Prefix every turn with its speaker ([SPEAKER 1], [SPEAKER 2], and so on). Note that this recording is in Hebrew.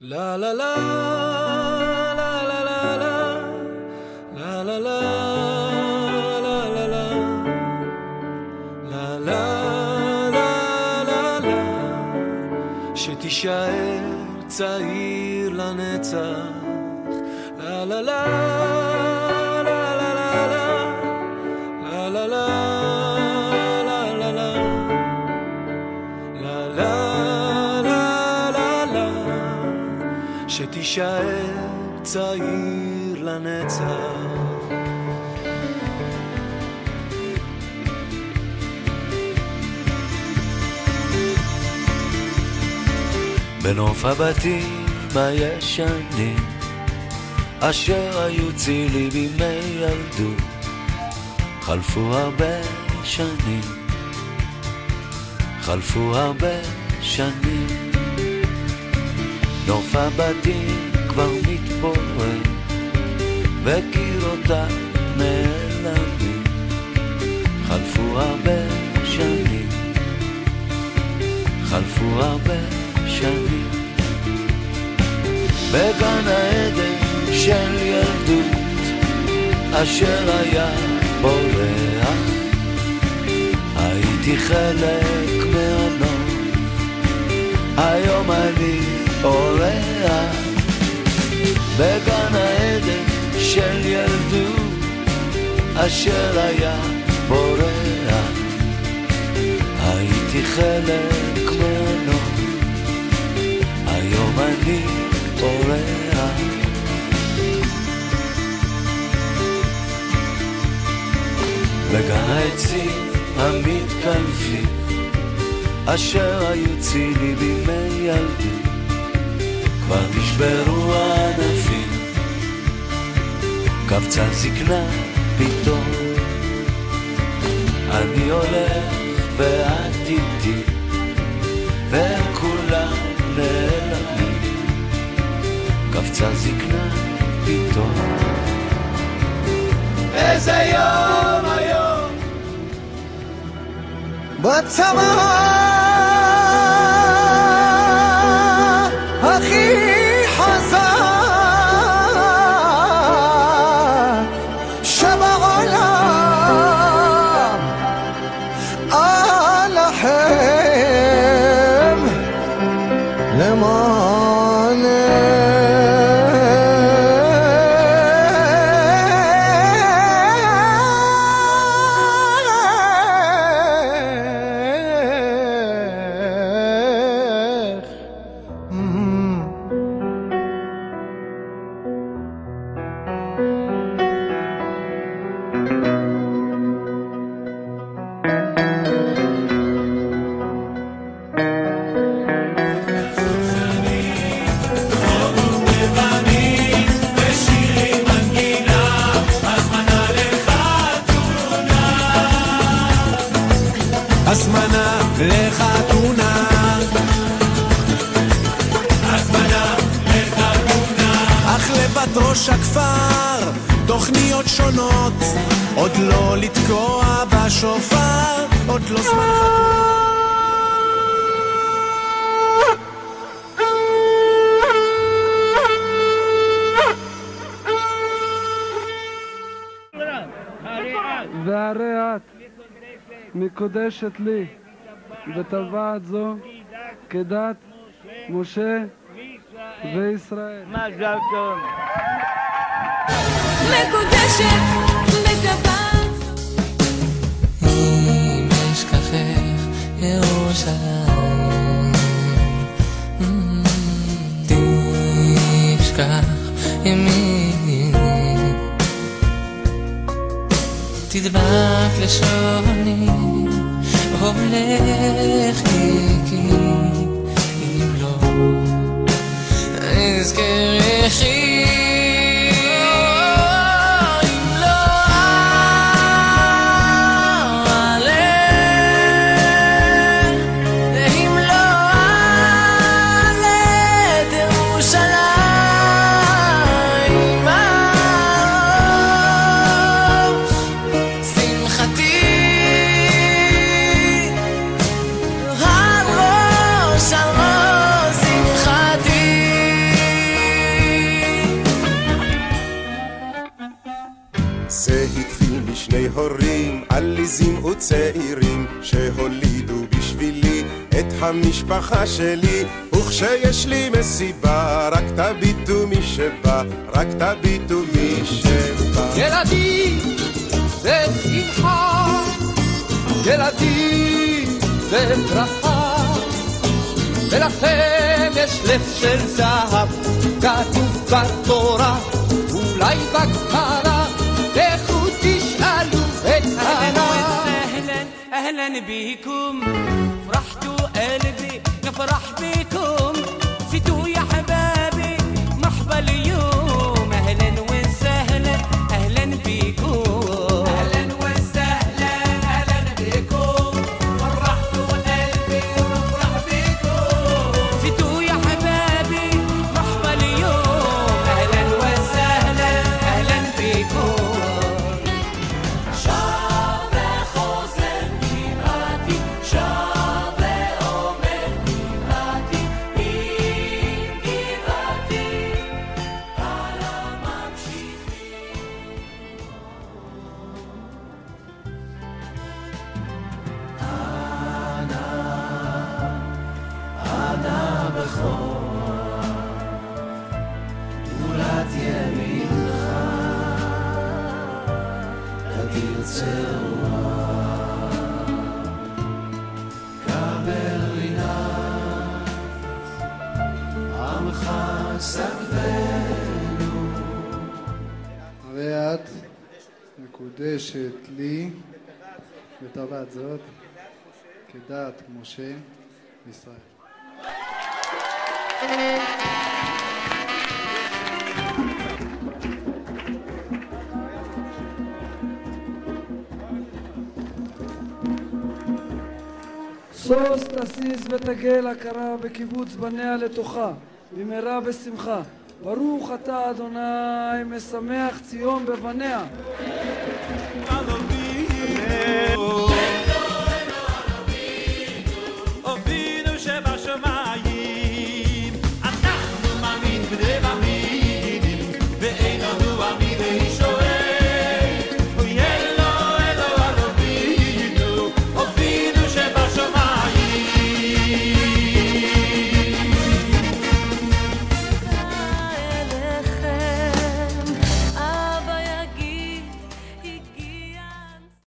[SPEAKER 1] La la la la la la la la la la la la la la la שתישאר צעיר לנצח la la la la la la la la la שתישאר צעיר לנצח בנוף הבתים הישנים אשר היו צילי בימי ילדות חלפו הרבה שנים נוף הבתים כבר מתפורר וקירותיו נעלמים חלפו הרבה שנים בגן העדן של ילדות אשר היה בורח הייתי חלק מהנוף היום אני אורח בגן העדן של ילדות אשר היה בורח הייתי חלק מהנוף היום אני אורח בגן העצים המתקלפים אשר היו צילי בימי ילדות כבר נשברו הענפים קבצה זקנה פתאום אני הולך ואת איתי והם כולם נעלמים קבצה זקנה פתאום איזה יום היום בצבא הכי חזק שבעולם אלחם
[SPEAKER 2] ראש הכפר, תוכניות שונות, עוד לא לתקוע בשופר, עוד לא זמן
[SPEAKER 3] חתונה. והרי את מקודשת לי בטבעת זו כדת משה וישראל.
[SPEAKER 4] מזל טוב.
[SPEAKER 5] מקודשת בטבעת אם אשכחך ירושלים תשכח ימיני תדבק לשוני הולך כי אם לא אזכרכי
[SPEAKER 2] שמחתי
[SPEAKER 4] ילדים עליזים וצעירים שהולידו בשבילי את המשפחה שלי, וכשיש לי מסיבה רק תביטו מי שבא, רק תביטו מי שבא.
[SPEAKER 6] ילדים זה שמחה, ילדים זה ברכה, ולכם יש לב של זהב, כתוב בתורה, אולי בגמרא, לכו תשאלו את הרב.
[SPEAKER 1] أهلا بكم فرحتوا قلبي نفرح بكم زيتوا يا حبابي مرحبا اليوم أهلا وسهلا أهلا بكم أهلا وسهلا أهلا بكم فرحتوا قلبي نفرح بكم زيتوا يا حبابي مرحبا اليوم أهلا وسهلا أهلا بكم
[SPEAKER 3] הרי את מקודשת לי בטבעת זאת כדת משה וישראל. סוס תסיס ותגל הכרה בקיבוץ בניה לתוכה במהרה בשמחה. ברוך אתה אדוני משמח ציון בבניה.